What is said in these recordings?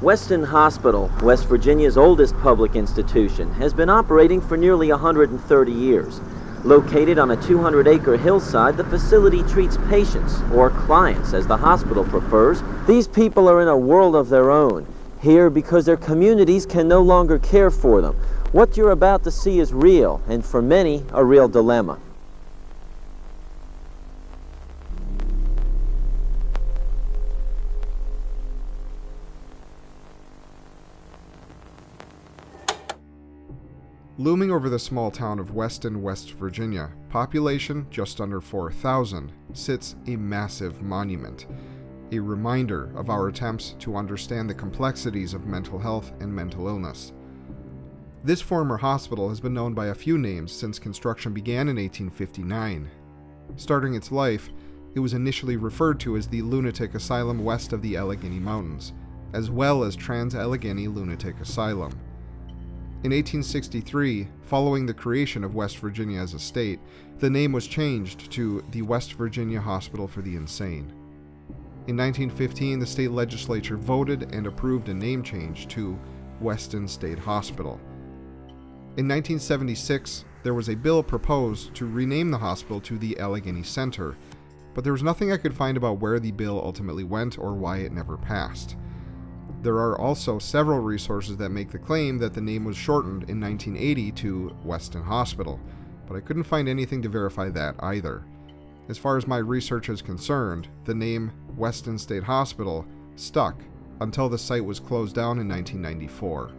Weston Hospital, West Virginia's oldest public institution, has been operating for nearly 130 years. Located on a 200-acre hillside, the facility treats patients, or clients as the hospital prefers. These people are in a world of their own, here because their communities can no longer care for them. What you're about to see is real, and for many, a real dilemma. Looming over the small town of Weston, West Virginia, population just under 4,000, sits a massive monument, a reminder of our attempts to understand the complexities of mental health and mental illness. This former hospital has been known by a few names since construction began in 1859. Starting its life, it was initially referred to as the Lunatic Asylum west of the Allegheny Mountains, as well as Trans-Allegheny Lunatic Asylum. In 1863, following the creation of West Virginia as a state, the name was changed to the West Virginia Hospital for the Insane. In 1915, the state legislature voted and approved a name change to Weston State Hospital. In 1976, there was a bill proposed to rename the hospital to the Allegheny Center, but there was nothing I could find about where the bill ultimately went or why it never passed. There are also several resources that make the claim that the name was shortened in 1980 to Weston Hospital, but I couldn't find anything to verify that either. As far as my research is concerned, the name Weston State Hospital stuck until the site was closed down in 1994.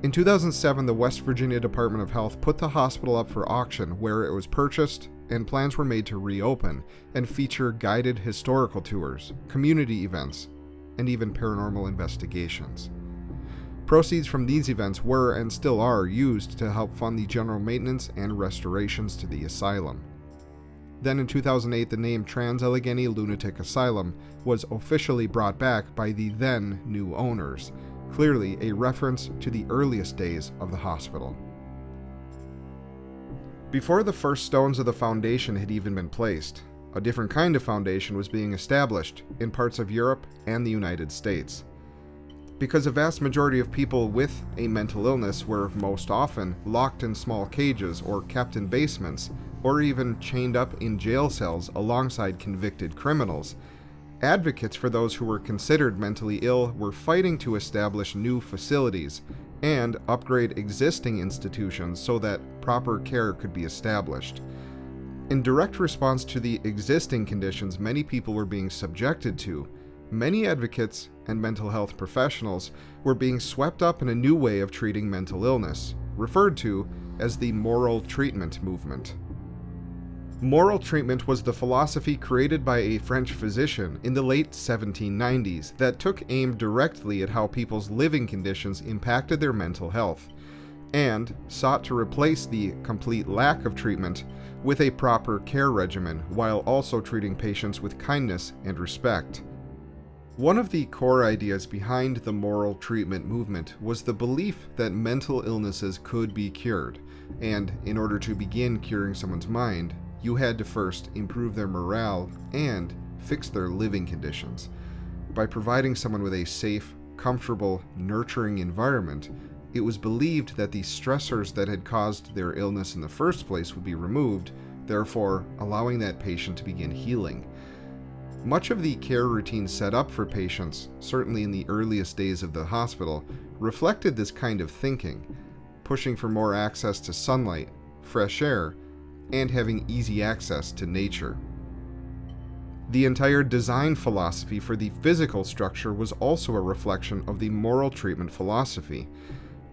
In 2007, the West Virginia Department of Health put the hospital up for auction, where it was purchased and plans were made to reopen and feature guided historical tours, community events, and even paranormal investigations. Proceeds from these events were and still are used to help fund the general maintenance and restorations to the asylum. Then in 2008, the name Trans-Allegheny Lunatic Asylum was officially brought back by the then new owners, clearly a reference to the earliest days of the hospital. Before the first stones of the foundation had even been placed, a different kind of foundation was being established in parts of Europe and the United States. Because a vast majority of people with a mental illness were most often locked in small cages or kept in basements, or even chained up in jail cells alongside convicted criminals, advocates for those who were considered mentally ill were fighting to establish new facilities and upgrade existing institutions so that proper care could be established. In direct response to the existing conditions many people were being subjected to, many advocates and mental health professionals were being swept up in a new way of treating mental illness, referred to as the moral treatment movement. Moral treatment was the philosophy created by a French physician in the late 1790s that took aim directly at how people's living conditions impacted their mental health, and sought to replace the complete lack of treatment with a proper care regimen while also treating patients with kindness and respect. One of the core ideas behind the moral treatment movement was the belief that mental illnesses could be cured, and in order to begin curing someone's mind, you had to first improve their morale and fix their living conditions. By providing someone with a safe, comfortable, nurturing environment, it was believed that the stressors that had caused their illness in the first place would be removed, therefore allowing that patient to begin healing. Much of the care routine set up for patients, certainly in the earliest days of the hospital, reflected this kind of thinking, pushing for more access to sunlight, fresh air, and having easy access to nature. The entire design philosophy for the physical structure was also a reflection of the moral treatment philosophy.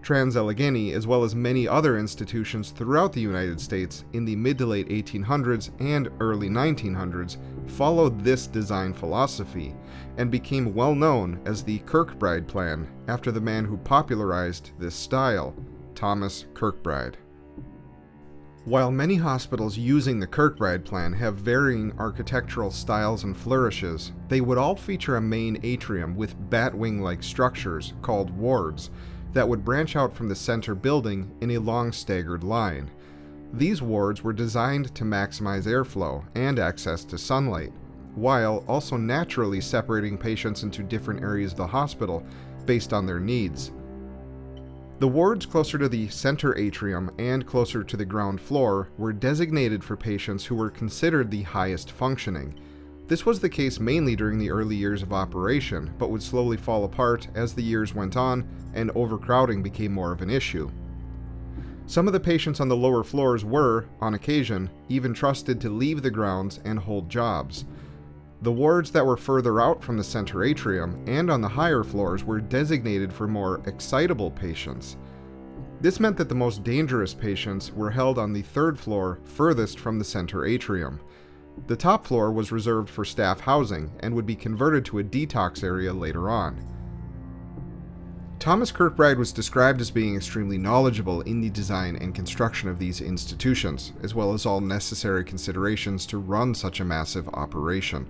Trans-Allegheny, as well as many other institutions throughout the United States in the mid to late 1800s and early 1900s, followed this design philosophy and became well known as the Kirkbride Plan after the man who popularized this style, Thomas Kirkbride. While many hospitals using the Kirkbride Plan have varying architectural styles and flourishes, they would all feature a main atrium with batwing-like structures called wards that would branch out from the center building in a long staggered line. These wards were designed to maximize airflow and access to sunlight, while also naturally separating patients into different areas of the hospital based on their needs. The wards closer to the center atrium and closer to the ground floor were designated for patients who were considered the highest functioning. This was the case mainly during the early years of operation, but would slowly fall apart as the years went on and overcrowding became more of an issue. Some of the patients on the lower floors were, on occasion, even trusted to leave the grounds and hold jobs. The wards that were further out from the center atrium and on the higher floors were designated for more excitable patients. This meant that the most dangerous patients were held on the third floor furthest from the center atrium. The top floor was reserved for staff housing and would be converted to a detox area later on. Thomas Kirkbride was described as being extremely knowledgeable in the design and construction of these institutions, as well as all necessary considerations to run such a massive operation.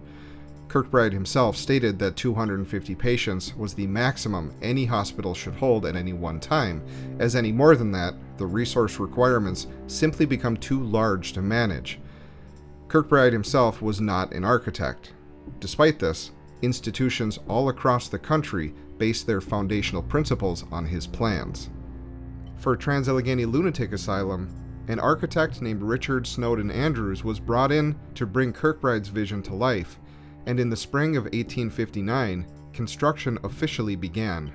Kirkbride himself stated that 250 patients was the maximum any hospital should hold at any one time, as any more than that, the resource requirements simply become too large to manage. Kirkbride himself was not an architect. Despite this, institutions all across the country based their foundational principles on his plans. For Trans-Allegheny Lunatic Asylum, an architect named Richard Snowden Andrews was brought in to bring Kirkbride's vision to life, and in the spring of 1859, construction officially began.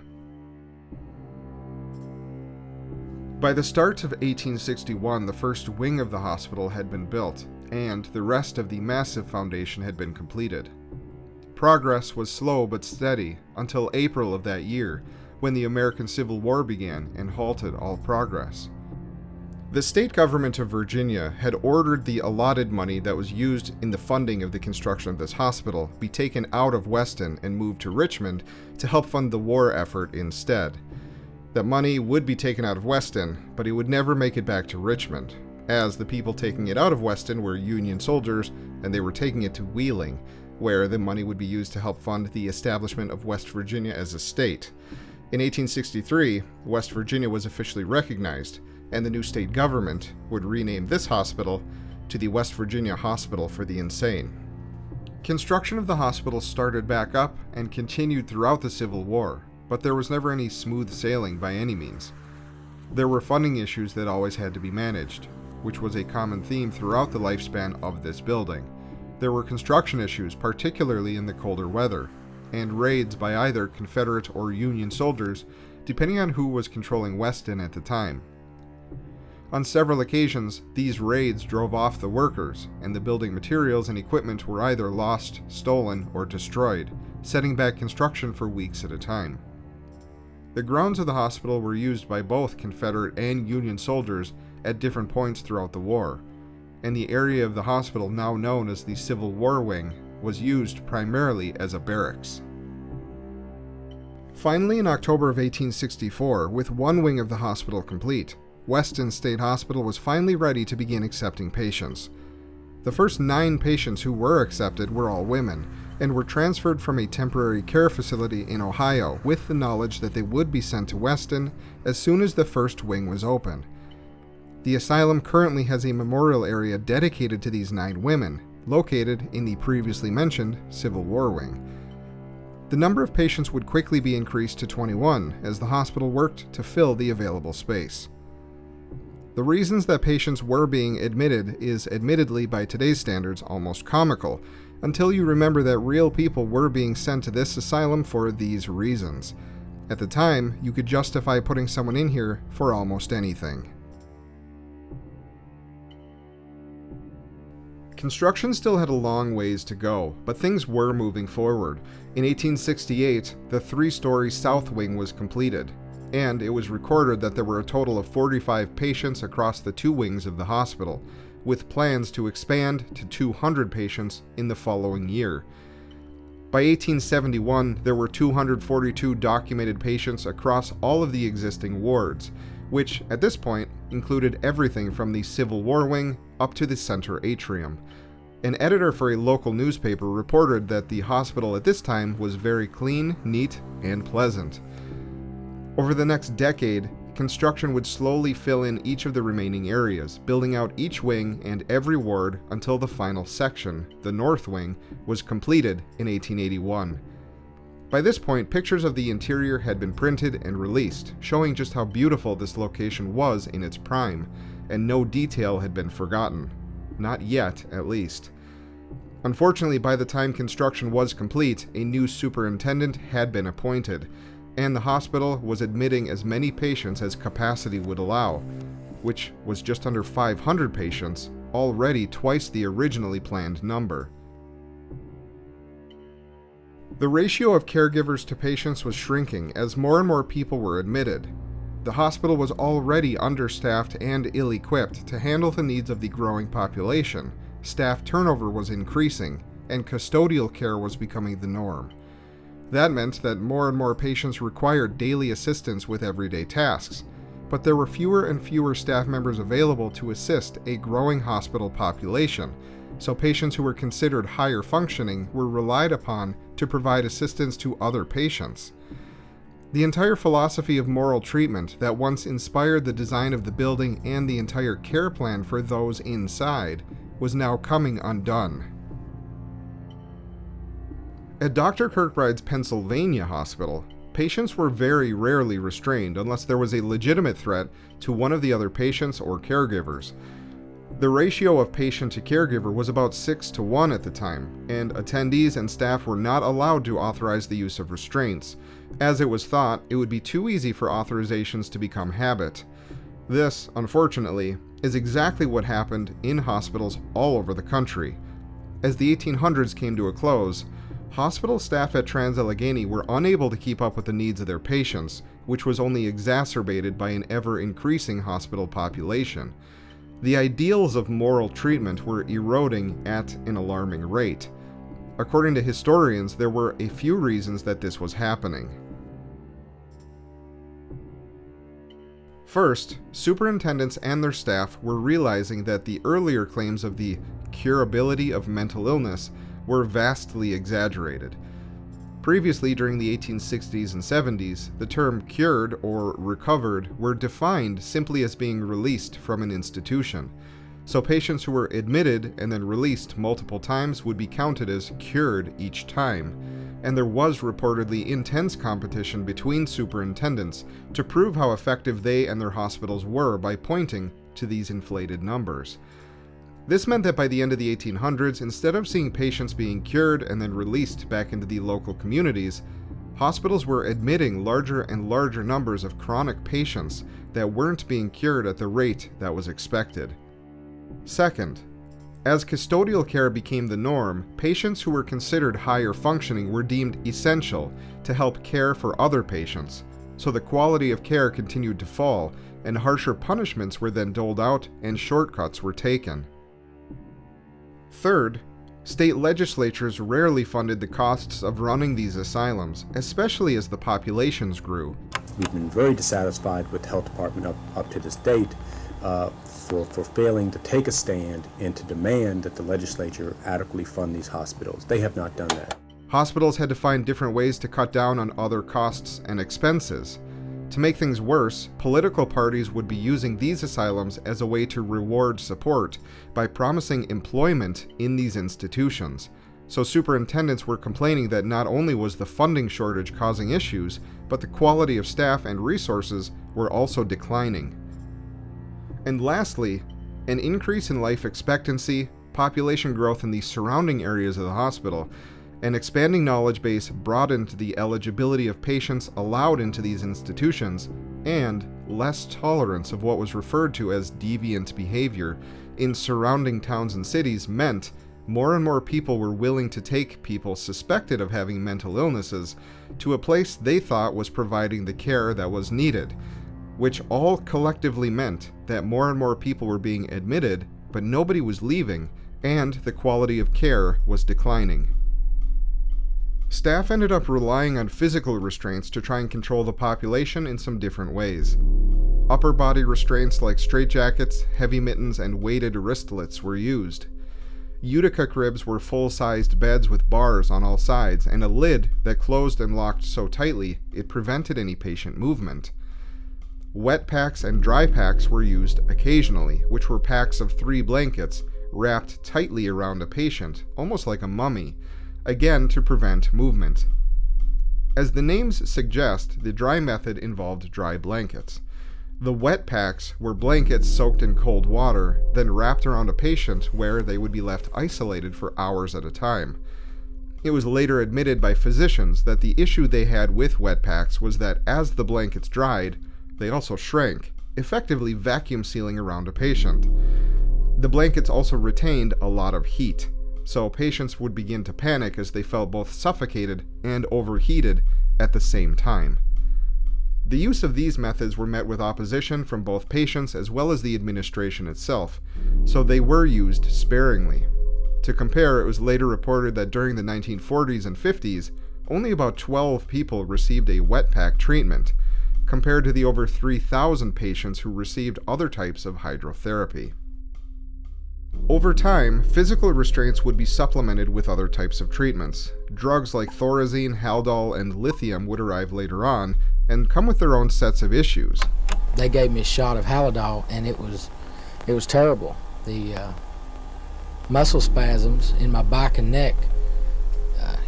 By the start of 1861, the first wing of the hospital had been built, and the rest of the massive foundation had been completed. Progress was slow but steady until April of that year, when the American Civil War began and halted all progress. The state government of Virginia had ordered the allotted money that was used in the funding of the construction of this hospital be taken out of Weston and moved to Richmond to help fund the war effort instead. That money would be taken out of Weston, but it would never make it back to Richmond, as the people taking it out of Weston were Union soldiers and they were taking it to Wheeling, where the money would be used to help fund the establishment of West Virginia as a state. In 1863, West Virginia was officially recognized, and the new state government would rename this hospital to the West Virginia Hospital for the Insane. Construction of the hospital started back up and continued throughout the Civil War, but there was never any smooth sailing by any means. There were funding issues that always had to be managed, which was a common theme throughout the lifespan of this building. There were construction issues, particularly in the colder weather, and raids by either Confederate or Union soldiers, depending on who was controlling Weston at the time. On several occasions, these raids drove off the workers, and the building materials and equipment were either lost, stolen, or destroyed, setting back construction for weeks at a time. The grounds of the hospital were used by both Confederate and Union soldiers at different points throughout the war, and the area of the hospital now known as the Civil War Wing was used primarily as a barracks. Finally, in October of 1864, with one wing of the hospital complete, Weston State Hospital was finally ready to begin accepting patients. The first 9 patients who were accepted were all women, and were transferred from a temporary care facility in Ohio with the knowledge that they would be sent to Weston as soon as the first wing was opened. The asylum currently has a memorial area dedicated to these 9 women, located in the previously mentioned Civil War Wing. The number of patients would quickly be increased to 21 as the hospital worked to fill the available space. The reasons that patients were being admitted is admittedly by today's standards almost comical, until you remember that real people were being sent to this asylum for these reasons. At the time, you could justify putting someone in here for almost anything. Construction still had a long ways to go, but things were moving forward. In 1868, the 3-story south wing was completed, and it was recorded that there were a total of 45 patients across the 2 wings of the hospital, with plans to expand to 200 patients in the following year. By 1871, there were 242 documented patients across all of the existing wards, which, at this point, included everything from the Civil War Wing up to the center atrium. An editor for a local newspaper reported that the hospital at this time was very clean, neat, and pleasant. Over the next decade, construction would slowly fill in each of the remaining areas, building out each wing and every ward until the final section, the North Wing, was completed in 1881. By this point, pictures of the interior had been printed and released, showing just how beautiful this location was in its prime, and no detail had been forgotten. Not yet, at least. Unfortunately, by the time construction was complete, a new superintendent had been appointed, and the hospital was admitting as many patients as capacity would allow, which was just under 500 patients, already twice the originally planned number. The ratio of caregivers to patients was shrinking as more and more people were admitted. The hospital was already understaffed and ill-equipped to handle the needs of the growing population. Staff turnover was increasing, and custodial care was becoming the norm. That meant that more and more patients required daily assistance with everyday tasks, but there were fewer and fewer staff members available to assist a growing hospital population, so patients who were considered higher functioning were relied upon to provide assistance to other patients. The entire philosophy of moral treatment that once inspired the design of the building and the entire care plan for those inside was now coming undone. At Dr. Kirkbride's Pennsylvania hospital, patients were very rarely restrained unless there was a legitimate threat to one of the other patients or caregivers. The ratio of patient to caregiver was about 6-to-1 at the time, and attendees and staff were not allowed to authorize the use of restraints, as it was thought it would be too easy for authorizations to become habit. This, unfortunately, is exactly what happened in hospitals all over the country. As the 1800s came to a close, hospital staff at Trans-Allegheny were unable to keep up with the needs of their patients, which was only exacerbated by an ever-increasing hospital population. The ideals of moral treatment were eroding at an alarming rate. According to historians, there were a few reasons that this was happening. First, superintendents and their staff were realizing that the earlier claims of the curability of mental illness were vastly exaggerated. Previously, during the 1860s and 70s, the term cured or recovered were defined simply as being released from an institution. So patients who were admitted and then released multiple times would be counted as cured each time. And there was reportedly intense competition between superintendents to prove how effective they and their hospitals were by pointing to these inflated numbers. This meant that by the end of the 1800s, instead of seeing patients being cured and then released back into the local communities, hospitals were admitting larger and larger numbers of chronic patients that weren't being cured at the rate that was expected. Second, as custodial care became the norm, patients who were considered higher functioning were deemed essential to help care for other patients, so the quality of care continued to fall, and harsher punishments were then doled out and shortcuts were taken. Third, state legislatures rarely funded the costs of running these asylums, especially as the populations grew. We've been very dissatisfied with the health department up to this date for failing to take a stand and to demand that the legislature adequately fund these hospitals. They have not done that. Hospitals had to find different ways to cut down on other costs and expenses. To make things worse, political parties would be using these asylums as a way to reward support by promising employment in these institutions. So superintendents were complaining that not only was the funding shortage causing issues, but the quality of staff and resources were also declining. And lastly, an increase in life expectancy, population growth in the surrounding areas of the hospital, an expanding knowledge base broadened the eligibility of patients allowed into these institutions, and less tolerance of what was referred to as deviant behavior in surrounding towns and cities meant more and more people were willing to take people suspected of having mental illnesses to a place they thought was providing the care that was needed, which all collectively meant that more and more people were being admitted, but nobody was leaving, and the quality of care was declining. Staff ended up relying on physical restraints to try and control the population in some different ways. Upper body restraints like straitjackets, heavy mittens, and weighted wristlets were used. Utica cribs were full-sized beds with bars on all sides and a lid that closed and locked so tightly it prevented any patient movement. Wet packs and dry packs were used occasionally, which were packs of 3 blankets wrapped tightly around a patient, almost like a mummy, again to prevent movement. As the names suggest, the dry method involved dry blankets. The wet packs were blankets soaked in cold water, then wrapped around a patient where they would be left isolated for hours at a time. It was later admitted by physicians that the issue they had with wet packs was that as the blankets dried, they also shrank, effectively vacuum sealing around a patient. The blankets also retained a lot of heat, so patients would begin to panic as they felt both suffocated and overheated at the same time. The use of these methods were met with opposition from both patients as well as the administration itself, so they were used sparingly. To compare, it was later reported that during the 1940s and 50s, only about 12 people received a wet pack treatment, compared to the over 3,000 patients who received other types of hydrotherapy. Over time, physical restraints would be supplemented with other types of treatments. Drugs like Thorazine, Haldol, and lithium would arrive later on and come with their own sets of issues. They gave me a shot of Haldol, and it was terrible. The muscle spasms in my back and neck,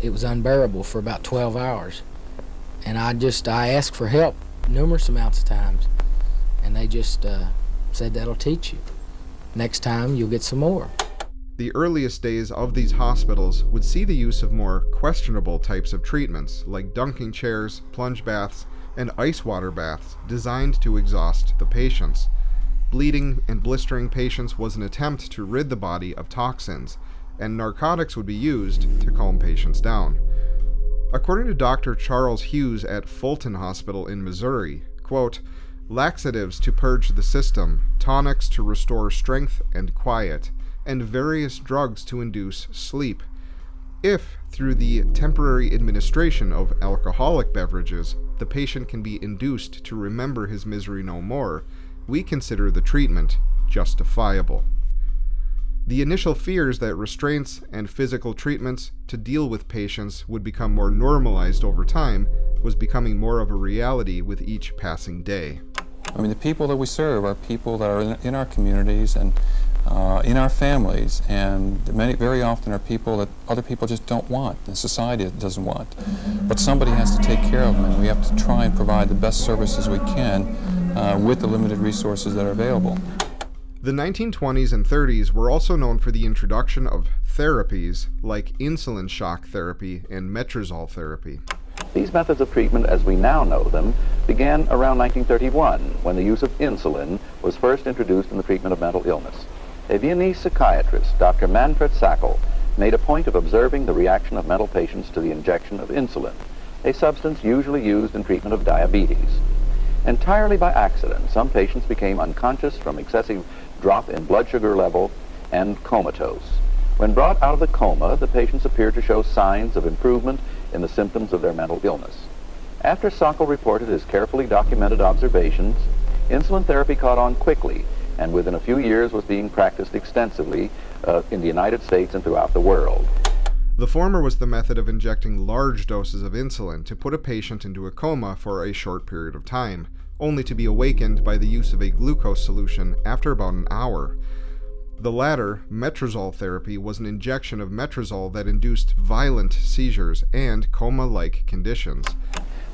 it was unbearable for about 12 hours. And I asked for help numerous amounts of times, and they just said, that'll teach you. Next time you'll get some more. The earliest days of these hospitals would see the use of more questionable types of treatments, like dunking chairs, plunge baths, and ice water baths designed to exhaust the patients. Bleeding and blistering patients was an attempt to rid the body of toxins, and narcotics would be used to calm patients down. According to Dr. Charles Hughes at Fulton Hospital in Missouri, quote, laxatives to purge the system, tonics to restore strength and quiet, and various drugs to induce sleep. If, through the temporary administration of alcoholic beverages, the patient can be induced to remember his misery no more, we consider the treatment justifiable. The initial fears that restraints and physical treatments to deal with patients would become more normalized over time was becoming more of a reality with each passing day. I mean, the people that we serve are people that are in our communities and in our families, and very often are people that other people just don't want, and society doesn't want. But somebody has to take care of them, and we have to try and provide the best services we can with the limited resources that are available. The 1920s and 30s were also known for the introduction of therapies like insulin shock therapy and Metrazol therapy. These methods of treatment, as we now know them, began around 1931, when the use of insulin was first introduced in the treatment of mental illness. A Viennese psychiatrist, Dr. Metrazol, made a point of observing the reaction of mental patients to the injection of insulin, a substance usually used in treatment of diabetes. Entirely by accident, some patients became unconscious from excessive drop in blood sugar level and comatose. When brought out of the coma, the patients appeared to show signs of improvement in the symptoms of their mental illness. After Sokol reported his carefully documented observations, insulin therapy caught on quickly, and within a few years was being practiced extensively in the United States and throughout the world. The former was the method of injecting large doses of insulin to put a patient into a coma for a short period of time, only to be awakened by the use of a glucose solution after about an hour. The latter, Metrazol therapy, was an injection of Metrazol that induced violent seizures and coma-like conditions.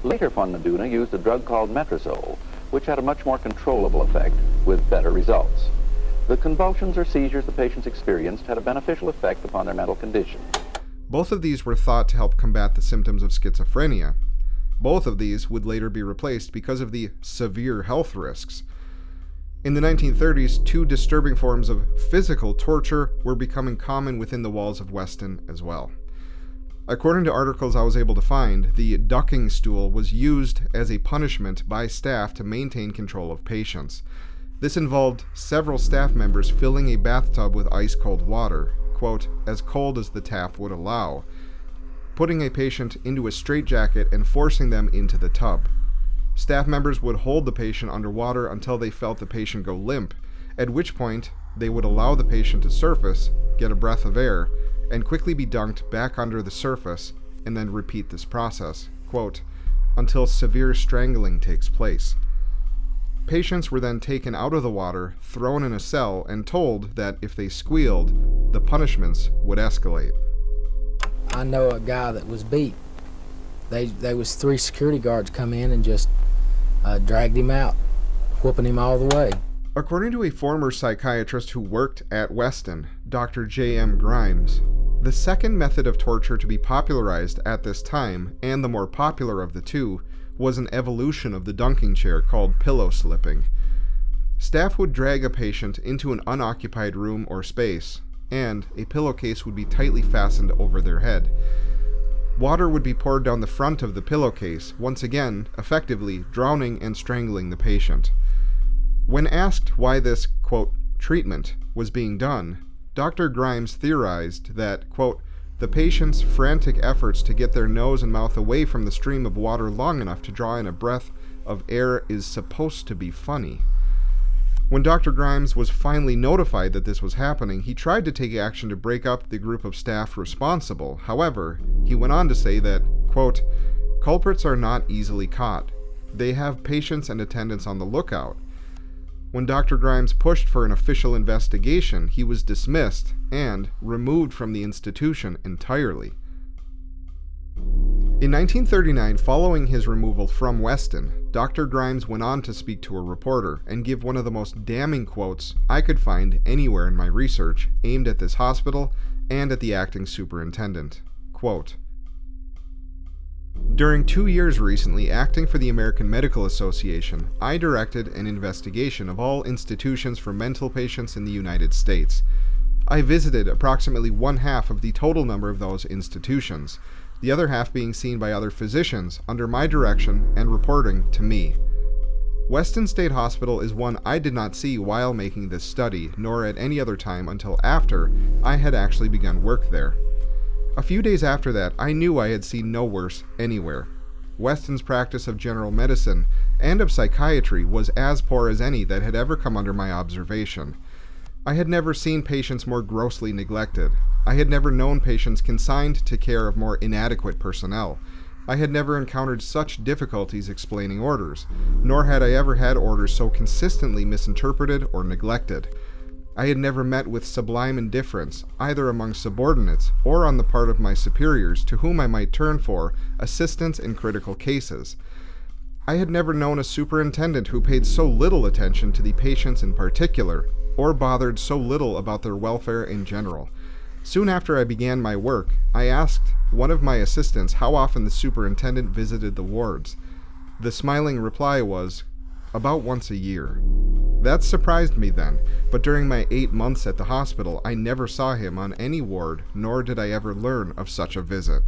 Later, von Meduna used a drug called Metrazol, which had a much more controllable effect with better results. The convulsions or seizures the patients experienced had a beneficial effect upon their mental condition. Both of these were thought to help combat the symptoms of schizophrenia. Both of these would later be replaced because of the severe health risks. In the 1930s, two disturbing forms of physical torture were becoming common within the walls of Weston as well. According to articles I was able to find, the ducking stool was used as a punishment by staff to maintain control of patients. This involved several staff members filling a bathtub with ice-cold water, quote, as cold as the tap would allow, putting a patient into a straitjacket and forcing them into the tub. Staff members would hold the patient underwater until they felt the patient go limp, at which point they would allow the patient to surface, get a breath of air, and quickly be dunked back under the surface, and then repeat this process, quote, until severe strangling takes place. Patients were then taken out of the water, thrown in a cell, and told that if they squealed, the punishments would escalate. I know a guy that was beat. They was 3 security guards come in and just dragged him out, whooping him all the way. According to a former psychiatrist who worked at Weston, Dr. J.M. Grimes, the second method of torture to be popularized at this time, and the more popular of the two, was an evolution of the dunking chair called pillow slipping. Staff would drag a patient into an unoccupied room or space, and a pillowcase would be tightly fastened over their head. Water would be poured down the front of the pillowcase, once again, effectively drowning and strangling the patient. When asked why this, quote, treatment was being done, Dr. Grimes theorized that, quote, the patient's frantic efforts to get their nose and mouth away from the stream of water long enough to draw in a breath of air is supposed to be funny. When Dr. Grimes was finally notified that this was happening, he tried to take action to break up the group of staff responsible. However, he went on to say that, quote, culprits are not easily caught. They have patients and attendants on the lookout. When Dr. Grimes pushed for an official investigation, he was dismissed and removed from the institution entirely. In 1939, following his removal from Weston, Dr. Grimes went on to speak to a reporter and give one of the most damning quotes I could find anywhere in my research aimed at this hospital and at the acting superintendent. Quote, during 2 years recently acting for the American Medical Association, I directed an investigation of all institutions for mental patients in the United States. I visited approximately 1/2 of the total number of those institutions, the other half being seen by other physicians under my direction and reporting to me. Weston State Hospital is one I did not see while making this study, nor at any other time until after I had actually begun work there. A few days after that, I knew I had seen no worse anywhere. Weston's practice of general medicine and of psychiatry was as poor as any that had ever come under my observation. I had never seen patients more grossly neglected. I had never known patients consigned to care of more inadequate personnel. I had never encountered such difficulties explaining orders, nor had I ever had orders so consistently misinterpreted or neglected. I had never met with sublime indifference, either among subordinates or on the part of my superiors to whom I might turn for assistance in critical cases. I had never known a superintendent who paid so little attention to the patients in particular, or bothered so little about their welfare in general. Soon after I began my work, I asked one of my assistants how often the superintendent visited the wards. The smiling reply was, about once a year. That surprised me then, but during my 8 months at the hospital, I never saw him on any ward, nor did I ever learn of such a visit.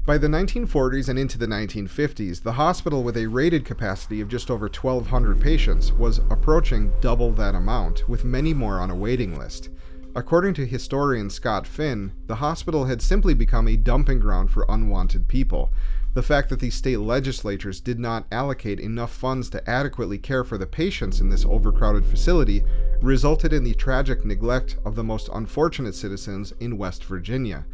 By the 1940s and into the 1950s, the hospital, with a rated capacity of just over 1,200 patients, was approaching double that amount, with many more on a waiting list. According to historian Scott Finn, the hospital had simply become a dumping ground for unwanted people. The fact that the state legislatures did not allocate enough funds to adequately care for the patients in this overcrowded facility resulted in the tragic neglect of the most unfortunate citizens in West Virginia.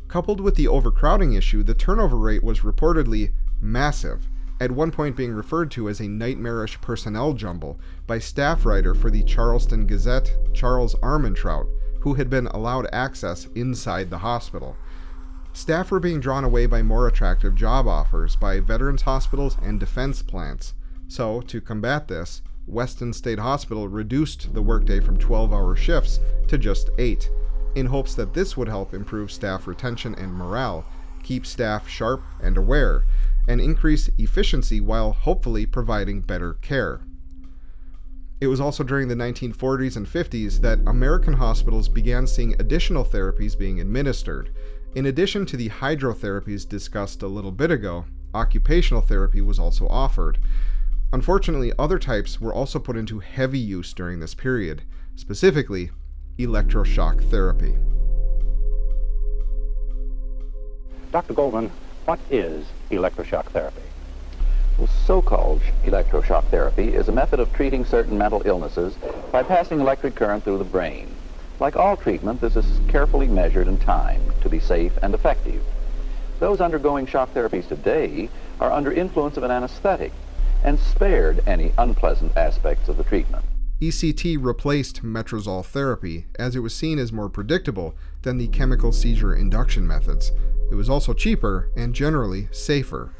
Coupled with the overcrowding issue, the turnover rate was reportedly massive, at one point being referred to as a nightmarish personnel jumble by staff writer for the Charleston Gazette, Charles Armentrout, who had been allowed access inside the hospital. Staff were being drawn away by more attractive job offers by veterans hospitals and defense plants. So, to combat this, Weston State Hospital reduced the workday from 12-hour shifts to just 8, in hopes that this would help improve staff retention and morale, keep staff sharp and aware, and increase efficiency while hopefully providing better care. It was also during the 1940s and 50s that American hospitals began seeing additional therapies being administered. In addition to the hydrotherapies discussed a little bit ago, occupational therapy was also offered. Unfortunately, other types were also put into heavy use during this period, specifically electroshock therapy. Dr. Goldman, what is electroshock therapy? Well, so-called electroshock therapy is a method of treating certain mental illnesses by passing electric current through the brain. Like all treatment, this is carefully measured and timed to be safe and effective. Those undergoing shock therapies today are under influence of an anesthetic, and spared any unpleasant aspects of the treatment. ECT replaced Metrazol therapy as it was seen as more predictable than the chemical seizure induction methods. It was also cheaper and generally safer.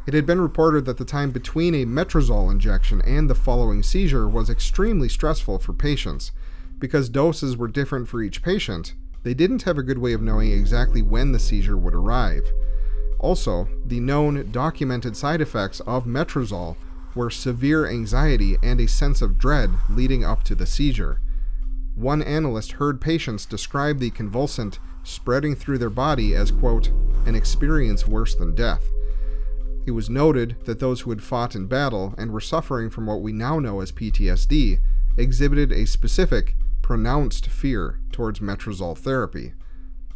It had been reported that the time between a Metrazol injection and the following seizure was extremely stressful for patients. Because doses were different for each patient, they didn't have a good way of knowing exactly when the seizure would arrive. Also, the known documented side effects of Metrazol were severe anxiety and a sense of dread leading up to the seizure. One analyst heard patients describe the convulsant spreading through their body as, quote, an experience worse than death. It was noted that those who had fought in battle and were suffering from what we now know as PTSD exhibited a specific, pronounced fear towards Metrazol therapy.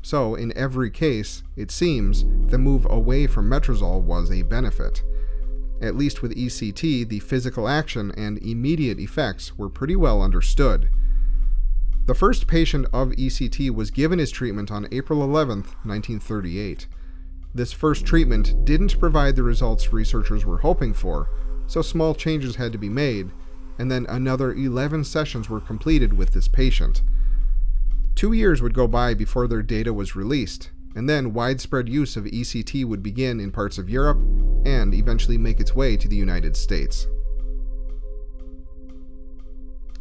So, in every case, it seems, the move away from Metrazol was a benefit. At least with ECT, the physical action and immediate effects were pretty well understood. The first patient of ECT was given his treatment on April 11, 1938. This first treatment didn't provide the results researchers were hoping for, so small changes had to be made, and then another 11 sessions were completed with this patient. 2 years would go by before their data was released, and then widespread use of ECT would begin in parts of Europe and eventually make its way to the United States.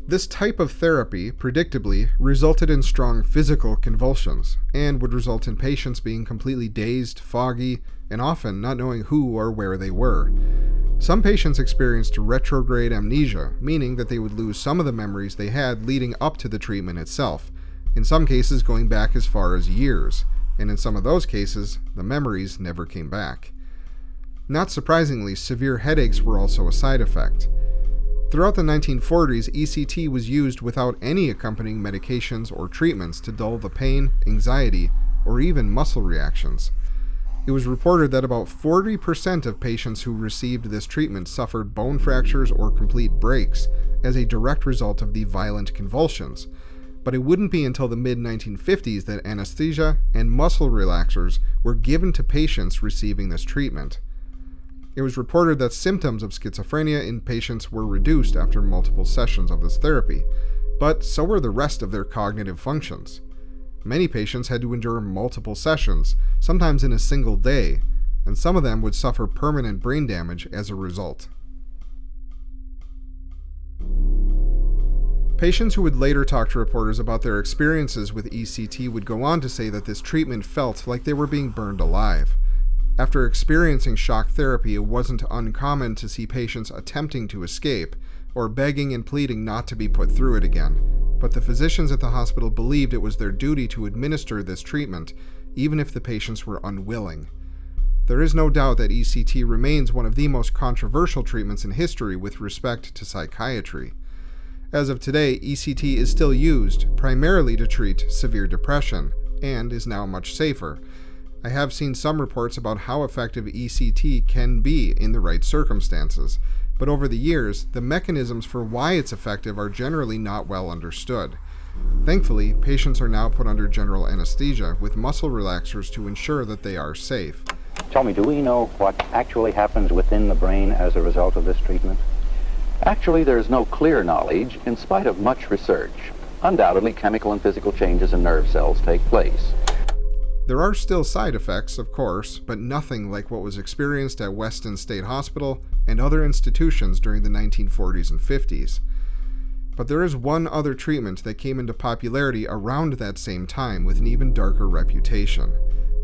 This type of therapy, predictably, resulted in strong physical convulsions, and would result in patients being completely dazed, foggy, and often not knowing who or where they were. Some patients experienced retrograde amnesia, meaning that they would lose some of the memories they had leading up to the treatment itself, in some cases going back as far as years, and in some of those cases, the memories never came back. Not surprisingly, severe headaches were also a side effect. Throughout the 1940s, ECT was used without any accompanying medications or treatments to dull the pain, anxiety, or even muscle reactions. It was reported that about 40% of patients who received this treatment suffered bone fractures or complete breaks as a direct result of the violent convulsions. But it wouldn't be until the mid-1950s that anesthesia and muscle relaxers were given to patients receiving this treatment. It was reported that symptoms of schizophrenia in patients were reduced after multiple sessions of this therapy, but so were the rest of their cognitive functions. Many patients had to endure multiple sessions, sometimes in a single day, and some of them would suffer permanent brain damage as a result. Patients who would later talk to reporters about their experiences with ECT would go on to say that this treatment felt like they were being burned alive. After experiencing shock therapy, it wasn't uncommon to see patients attempting to escape, or begging and pleading not to be put through it again, but the physicians at the hospital believed it was their duty to administer this treatment, even if the patients were unwilling. There is no doubt that ECT remains one of the most controversial treatments in history with respect to psychiatry. As of today, ECT is still used, primarily to treat severe depression, and is now much safer. I have seen some reports about how effective ECT can be in the right circumstances, but over the years, the mechanisms for why it's effective are generally not well understood. Thankfully, patients are now put under general anesthesia with muscle relaxers to ensure that they are safe. Tell me, do we know what actually happens within the brain as a result of this treatment? Actually, there is no clear knowledge in spite of much research. Undoubtedly, chemical and physical changes in nerve cells take place. There are still side effects, of course, but nothing like what was experienced at Weston State Hospital and other institutions during the 1940s and 50s. But there is one other treatment that came into popularity around that same time with an even darker reputation.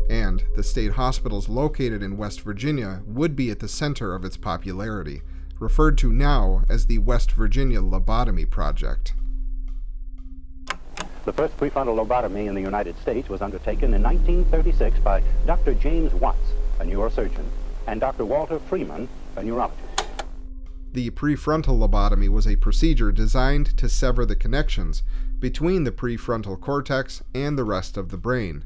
And the state hospitals located in West Virginia would be at the center of its popularity, referred to now as the West Virginia Lobotomy Project. The first prefrontal lobotomy in the United States was undertaken in 1936 by Dr. James Watts, a neurosurgeon, and Dr. Walter Freeman, a neurologist. The prefrontal lobotomy was a procedure designed to sever the connections between the prefrontal cortex and the rest of the brain.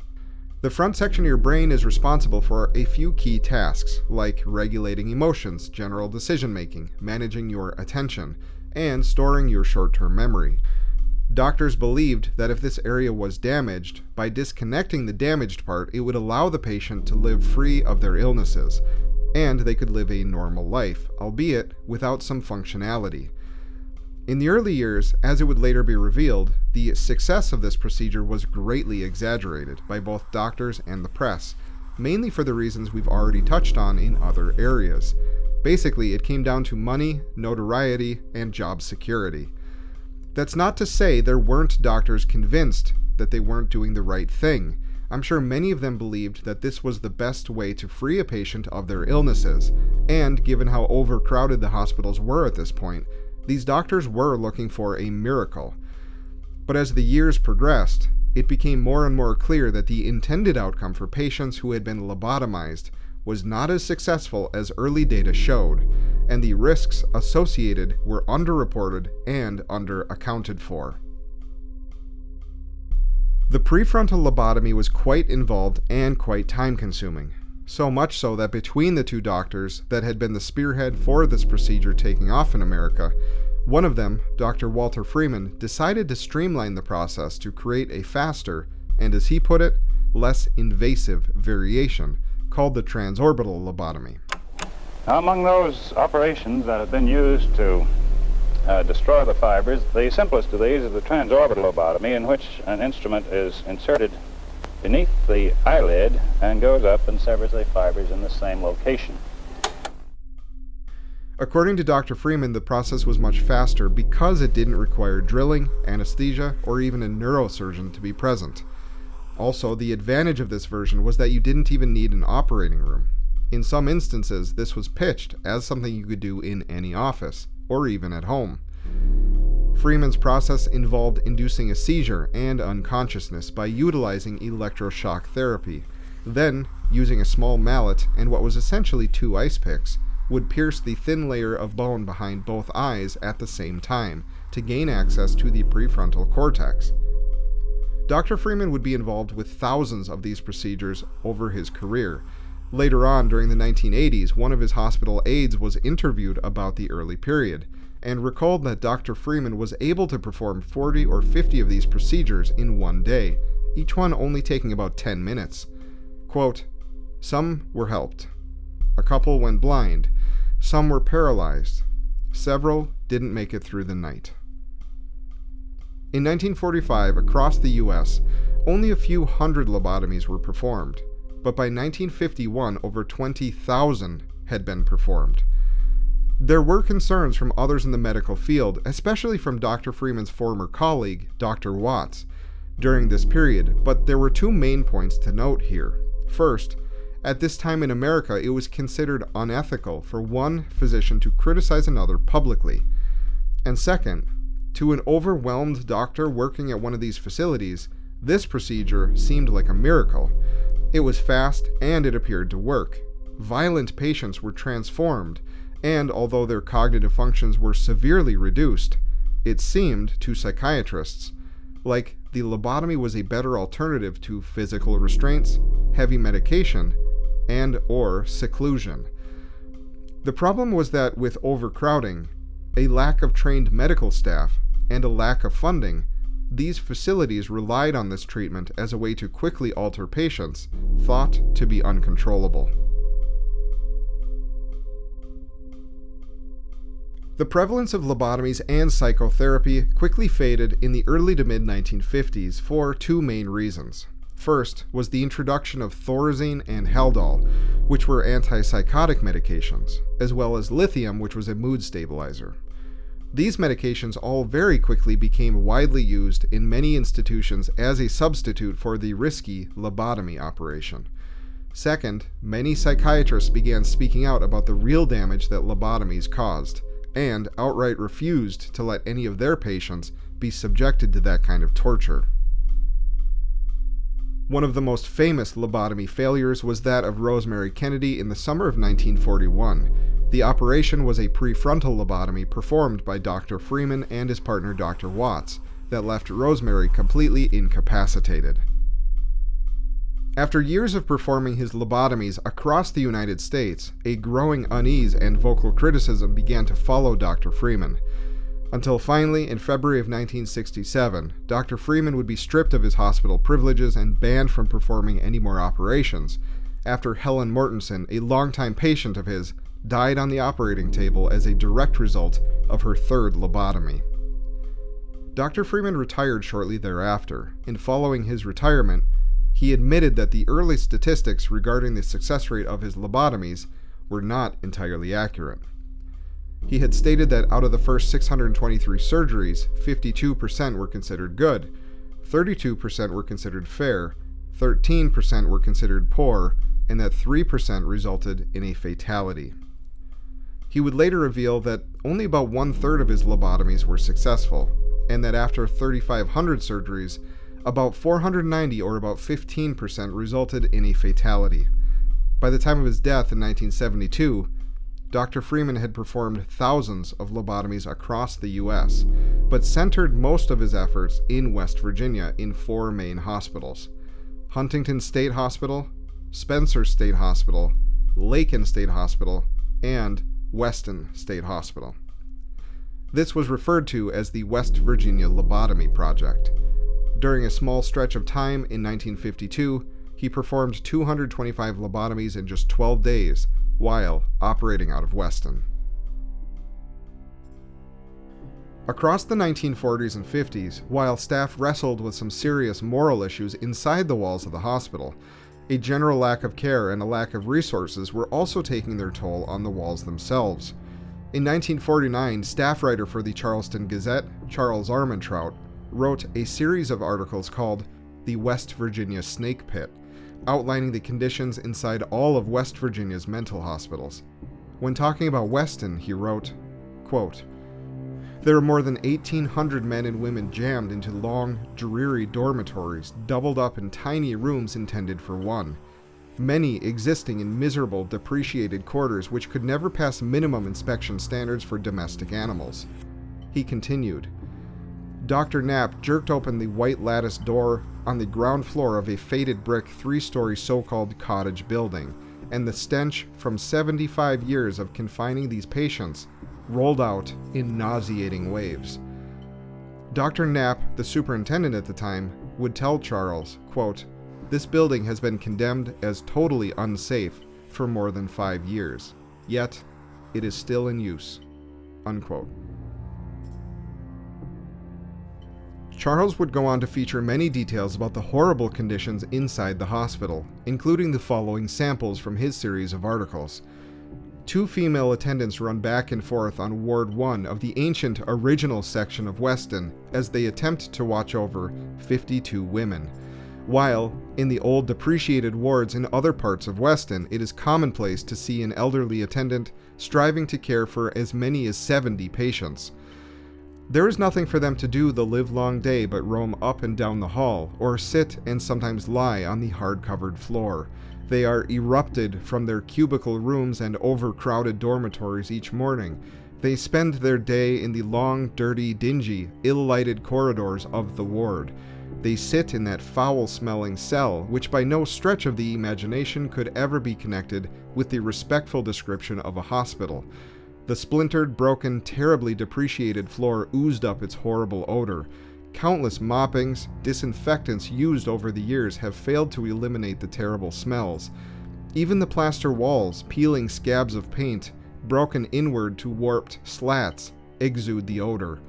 The front section of your brain is responsible for a few key tasks, like regulating emotions, general decision-making, managing your attention, and storing your short-term memory. Doctors believed that if this area was damaged, by disconnecting the damaged part, it would allow the patient to live free of their illnesses. and they could live a normal life, albeit without some functionality. In the early years, as it would later be revealed, the success of this procedure was greatly exaggerated by both doctors and the press, mainly for the reasons we've already touched on in other areas. Basically, it came down to money, notoriety, and job security. That's not to say there weren't doctors convinced that they weren't doing the right thing. I'm sure many of them believed that this was the best way to free a patient of their illnesses, and given how overcrowded the hospitals were at this point, these doctors were looking for a miracle. But as the years progressed, it became more and more clear that the intended outcome for patients who had been lobotomized was not as successful as early data showed, and the risks associated were underreported and underaccounted for. The prefrontal lobotomy was quite involved and quite time-consuming, so much so that between the two doctors that had been the spearhead for this procedure taking off in America, one of them, Dr. Walter Freeman, decided to streamline the process to create a faster, and as he put it, less invasive variation, called the transorbital lobotomy. Now, among those operations that have been used to destroy the fibers, the simplest of these is the transorbital lobotomy, in which an instrument is inserted beneath the eyelid and goes up and severs the fibers in the same location. According to Dr. Freeman, the process was much faster because it didn't require drilling, anesthesia, or even a neurosurgeon to be present. Also, the advantage of this version was that you didn't even need an operating room. In some instances, this was pitched as something you could do in any office, or even at home. Freeman's process involved inducing a seizure and unconsciousness by utilizing electroshock therapy. Then, using a small mallet and what was essentially 2 ice picks, would pierce the thin layer of bone behind both eyes at the same time to gain access to the prefrontal cortex. Dr. Freeman would be involved with thousands of these procedures over his career. Later on, during the 1980s, one of his hospital aides was interviewed about the early period, and recalled that Dr. Freeman was able to perform 40 or 50 of these procedures in one day, each one only taking about 10 minutes. Quote, "Some were helped. A couple went blind. Some were paralyzed. Several didn't make it through the night." In 1945, across the U.S., only a few hundred lobotomies were performed, but by 1951, over 20,000 had been performed. There were concerns from others in the medical field, especially from Dr. Freeman's former colleague, Dr. Watts, during this period, but there were 2 main points to note here. First, at this time in America, it was considered unethical for one physician to criticize another publicly. And second, to an overwhelmed doctor working at one of these facilities, this procedure seemed like a miracle. It was fast and it appeared to work. Violent patients were transformed, and although their cognitive functions were severely reduced, it seemed to psychiatrists like the lobotomy was a better alternative to physical restraints, heavy medication, and or seclusion. The problem was that with overcrowding, a lack of trained medical staff, and a lack of funding, these facilities relied on this treatment as a way to quickly alter patients thought to be uncontrollable. The prevalence of lobotomies and psychotherapy quickly faded in the early to mid-1950s for 2 main reasons. First was the introduction of Thorazine and Haldol, which were antipsychotic medications, as well as lithium, which was a mood stabilizer. These medications all very quickly became widely used in many institutions as a substitute for the risky lobotomy operation. Second, many psychiatrists began speaking out about the real damage that lobotomies caused, and outright refused to let any of their patients be subjected to that kind of torture. One of the most famous lobotomy failures was that of Rosemary Kennedy in the summer of 1941. The operation was a prefrontal lobotomy performed by Dr. Freeman and his partner Dr. Watts that left Rosemary completely incapacitated. After years of performing his lobotomies across the United States, a growing unease and vocal criticism began to follow Dr. Freeman, until finally, in February of 1967, Dr. Freeman would be stripped of his hospital privileges and banned from performing any more operations, after Helen Mortensen, a longtime patient of his, died on the operating table as a direct result of her third lobotomy. Dr. Freeman retired shortly thereafter, and following his retirement, he admitted that the early statistics regarding the success rate of his lobotomies were not entirely accurate. He had stated that out of the first 623 surgeries, 52% were considered good, 32% were considered fair, 13% were considered poor, and that 3% resulted in a fatality. He would later reveal that only about 1/3 of his lobotomies were successful, and that after 3,500 surgeries, about 490 or about 15% resulted in a fatality. By the time of his death in 1972, Dr. Freeman had performed thousands of lobotomies across the U.S., but centered most of his efforts in West Virginia in 4 main hospitals: Huntington State Hospital, Spencer State Hospital, Lakin State Hospital, and Weston State Hospital. This was referred to as the West Virginia Lobotomy Project. During a small stretch of time in 1952, he performed 225 lobotomies in just 12 days while operating out of Weston. Across the 1940s and 50s, while staff wrestled with some serious moral issues inside the walls of the hospital, a general lack of care and a lack of resources were also taking their toll on the walls themselves. In 1949, staff writer for the Charleston Gazette, Charles Armentrout, wrote a series of articles called The West Virginia Snake Pit, outlining the conditions inside all of West Virginia's mental hospitals. When talking about Weston, he wrote, quote, "There are more than 1,800 men and women jammed into long, dreary dormitories, doubled up in tiny rooms intended for one, many existing in miserable, depreciated quarters which could never pass minimum inspection standards for domestic animals." He continued, "Dr. Knapp jerked open the white lattice door on the ground floor of a faded brick 3-story so-called cottage building, and the stench from 75 years of confining these patients rolled out in nauseating waves." Dr. Knapp, the superintendent at the time, would tell Charles, quote, "This building has been condemned as totally unsafe for more than 5 years, yet it is still in use," unquote. Charles would go on to feature many details about the horrible conditions inside the hospital, including the following samples from his series of articles. 2 female attendants run back and forth on Ward 1 of the ancient original section of Weston as they attempt to watch over 52 women, while in the old depreciated wards in other parts of Weston, it is commonplace to see an elderly attendant striving to care for as many as 70 patients. There is nothing for them to do the livelong day but roam up and down the hall, or sit and sometimes lie on the hard-covered floor. They are erupted from their cubicle rooms and overcrowded dormitories each morning. They spend their day in the long, dirty, dingy, ill-lighted corridors of the ward. They sit in that foul-smelling cell, which by no stretch of the imagination could ever be connected with the respectful description of a hospital. The splintered, broken, terribly depreciated floor oozed up its horrible odor. Countless moppings, disinfectants used over the years have failed to eliminate the terrible smells. Even the plaster walls, peeling scabs of paint, broken inward to warped slats, exude the odor.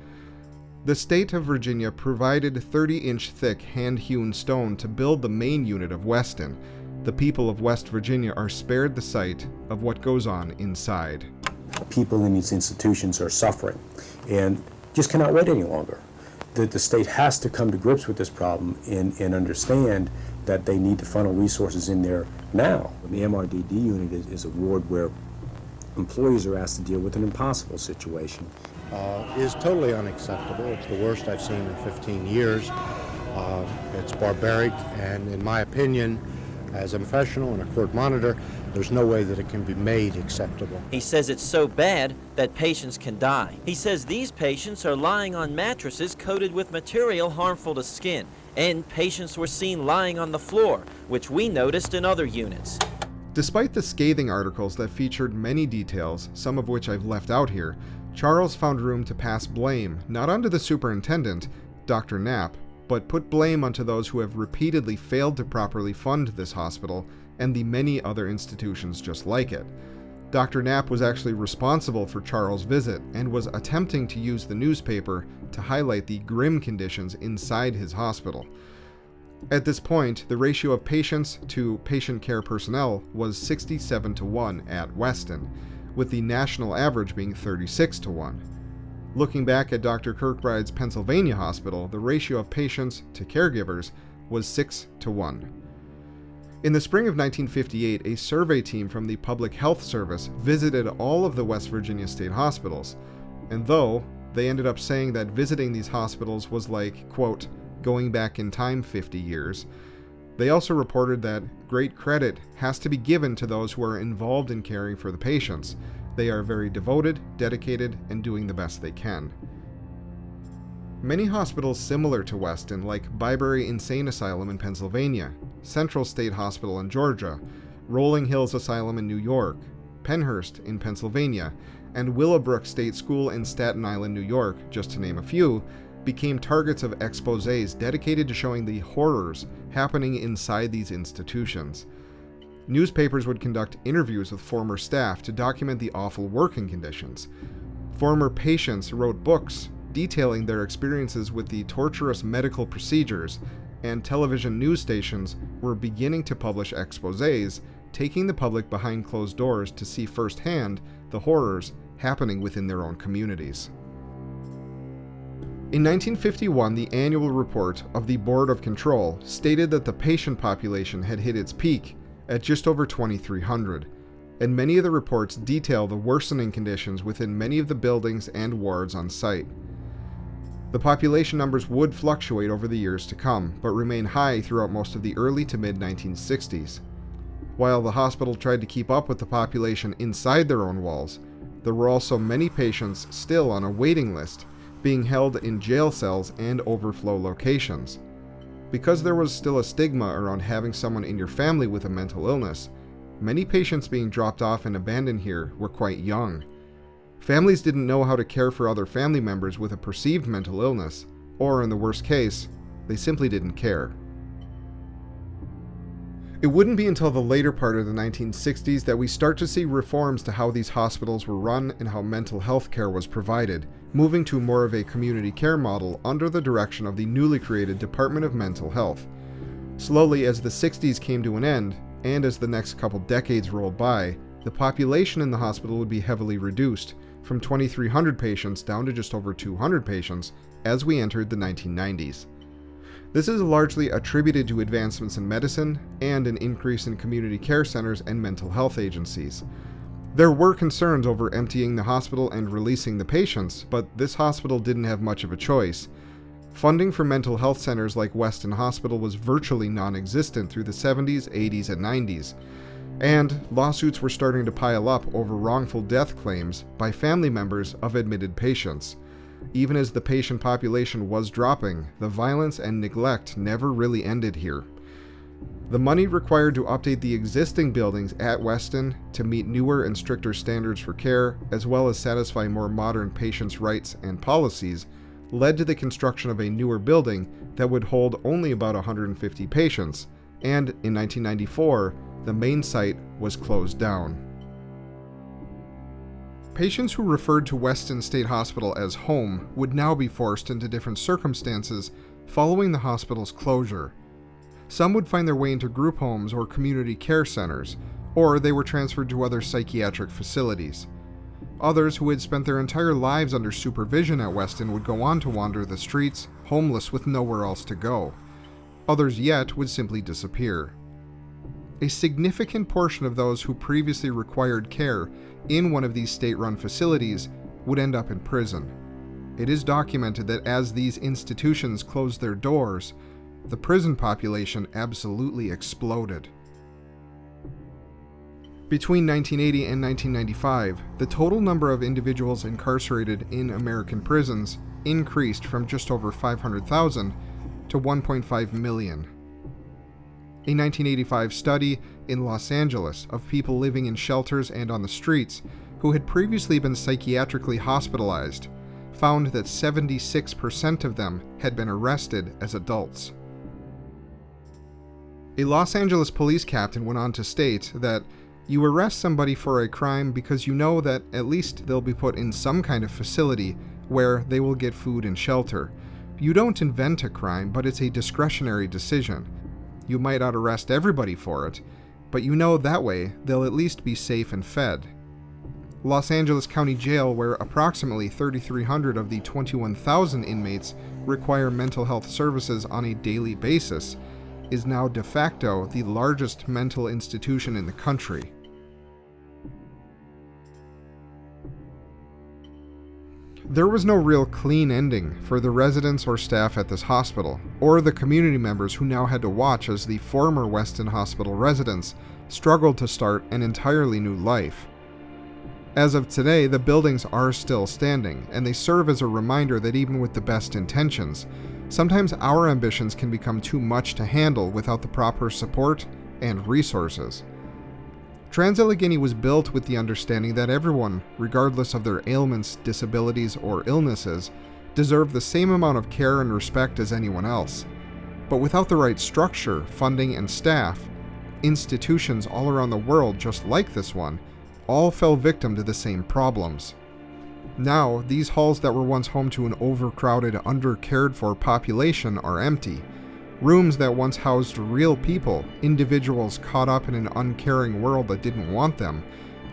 The state of Virginia provided 30-inch thick hand-hewn stone to build the main unit of Weston. The people of West Virginia are spared the sight of what goes on inside. People in these institutions are suffering and just cannot wait any longer. The state has to come to grips with this problem and understand that they need to funnel resources in there now. The MRDD unit is a ward where employees are asked to deal with an impossible situation. Is totally unacceptable. It's the worst I've seen in 15 years. It's barbaric, and in my opinion, as a professional and a court monitor, there's no way that it can be made acceptable. He says it's so bad that patients can die. He says these patients are lying on mattresses coated with material harmful to skin, and patients were seen lying on the floor, which we noticed in other units. Despite the scathing articles that featured many details, some of which I've left out here, Charles found room to pass blame, not onto the superintendent, Dr. Knapp, but put blame onto those who have repeatedly failed to properly fund this hospital and the many other institutions just like it. Dr. Knapp was actually responsible for Charles' visit and was attempting to use the newspaper to highlight the grim conditions inside his hospital. At this point, the ratio of patients to patient care personnel was 67-1 at Weston, with the national average being 36-1. Looking back at Dr. Kirkbride's Pennsylvania hospital, the ratio of patients to caregivers was 6-1. In the spring of 1958, a survey team from the Public Health Service visited all of the West Virginia state hospitals, and though they ended up saying that visiting these hospitals was like, quote, going back in time 50 years, they also reported that great credit has to be given to those who are involved in caring for the patients. They are very devoted, dedicated, and doing the best they can. Many hospitals similar to Weston, like Barbaric Insane Asylum in Pennsylvania, Central State Hospital in Georgia, Rolling Hills Asylum in New York, Penhurst in Pennsylvania, and Willowbrook State School in Staten Island, New York, just to name a few, became targets of exposés dedicated to showing the horrors happening inside these institutions. Newspapers would conduct interviews with former staff to document the awful working conditions. Former patients wrote books detailing their experiences with the torturous medical procedures, and television news stations were beginning to publish exposés, taking the public behind closed doors to see firsthand the horrors happening within their own communities. In 1951, the annual report of the Board of Control stated that the patient population had hit its peak at just over 2,300, and many of the reports detail the worsening conditions within many of the buildings and wards on site. The population numbers would fluctuate over the years to come, but remain high throughout most of the early to mid-1960s. While the hospital tried to keep up with the population inside their own walls, there were also many patients still on a waiting list, being held in jail cells and overflow locations. Because there was still a stigma around having someone in your family with a mental illness, many patients being dropped off and abandoned here were quite young. Families didn't know how to care for other family members with a perceived mental illness, or in the worst case, they simply didn't care. It wouldn't be until the later part of the 1960s that we start to see reforms to how these hospitals were run and how mental health care was provided, moving to more of a community care model under the direction of the newly created Department of Mental Health. Slowly, as the 60s came to an end, and as the next couple decades rolled by, the population in the hospital would be heavily reduced, from 2,300 patients down to just over 200 patients as we entered the 1990s. This is largely attributed to advancements in medicine and an increase in community care centers and mental health agencies. There were concerns over emptying the hospital and releasing the patients, but this hospital didn't have much of a choice. Funding for mental health centers like Weston Hospital was virtually non-existent through the 70s, 80s, and 90s. And lawsuits were starting to pile up over wrongful death claims by family members of admitted patients. Even as the patient population was dropping, the violence and neglect never really ended here. The money required to update the existing buildings at Weston to meet newer and stricter standards for care, as well as satisfy more modern patients' rights and policies, led to the construction of a newer building that would hold only about 150 patients, and in 1994, the main site was closed down. Patients who referred to Weston State Hospital as home would now be forced into different circumstances following the hospital's closure. Some would find their way into group homes or community care centers, or they were transferred to other psychiatric facilities. Others who had spent their entire lives under supervision at Weston would go on to wander the streets, homeless with nowhere else to go. Others yet would simply disappear. A significant portion of those who previously required care in one of these state-run facilities would end up in prison. It is documented that as these institutions closed their doors, the prison population absolutely exploded. Between 1980 and 1995, the total number of individuals incarcerated in American prisons increased from just over 500,000 to 1.5 million. A 1985 study in Los Angeles of people living in shelters and on the streets who had previously been psychiatrically hospitalized found that 76% of them had been arrested as adults. A Los Angeles police captain went on to state that you arrest somebody for a crime because you know that at least they'll be put in some kind of facility where they will get food and shelter. You don't invent a crime, but it's a discretionary decision. You might not arrest everybody for it, but you know that way they'll at least be safe and fed. Los Angeles County Jail, where approximately 3,300 of the 21,000 inmates require mental health services on a daily basis, is now de facto the largest mental institution in the country. There was no real clean ending for the residents or staff at this hospital, or the community members who now had to watch as the former Weston Hospital residents struggled to start an entirely new life. As of today, the buildings are still standing, and they serve as a reminder that even with the best intentions, sometimes our ambitions can become too much to handle without the proper support and resources. Trans-Allegheny was built with the understanding that everyone, regardless of their ailments, disabilities, or illnesses, deserve the same amount of care and respect as anyone else. But without the right structure, funding, and staff, institutions all around the world just like this one all fell victim to the same problems. Now, these halls that were once home to an overcrowded, under-cared-for population are empty. Rooms that once housed real people, individuals caught up in an uncaring world that didn't want them,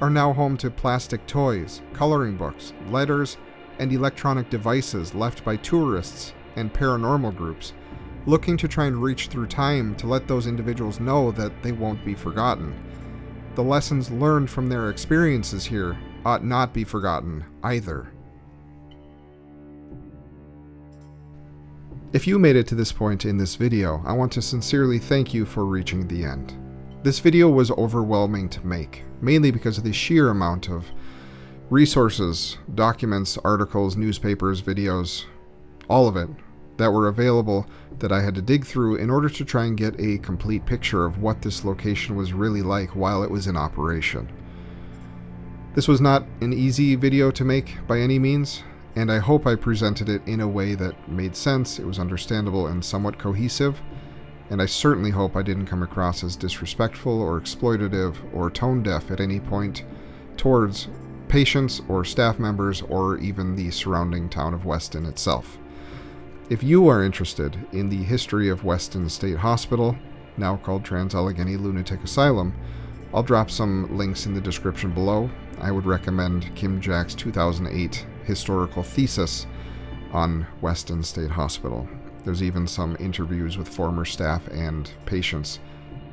are now home to plastic toys, coloring books, letters, and electronic devices left by tourists and paranormal groups, looking to try and reach through time to let those individuals know that they won't be forgotten. The lessons learned from their experiences here ought not be forgotten either. If you made it to this point in this video, I want to sincerely thank you for reaching the end. This video was overwhelming to make, mainly because of the sheer amount of resources, documents, articles, newspapers, videos, all of it, that were available that I had to dig through in order to try and get a complete picture of what this location was really like while it was in operation. This was not an easy video to make by any means, and I hope I presented it in a way that made sense, it was understandable and somewhat cohesive, and I certainly hope I didn't come across as disrespectful or exploitative or tone-deaf at any point towards patients or staff members or even the surrounding town of Weston itself. If you are interested in the history of Weston State Hospital, now called Trans-Allegheny Lunatic Asylum, I'll drop some links in the description below. I would recommend Kim Jack's 2008 historical thesis on Weston State Hospital. There's even some interviews with former staff and patients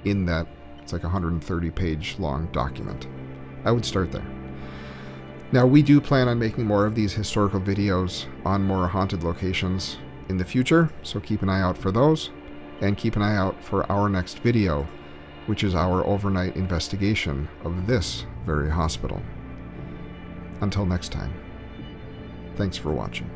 in that. It's like a 130-page long document. I would start there. Now, we do plan on making more of these historical videos on more haunted locations in the future, so keep an eye out for those, and keep an eye out for our next video, which is our overnight investigation of this very hospital. Until next time, thanks for watching.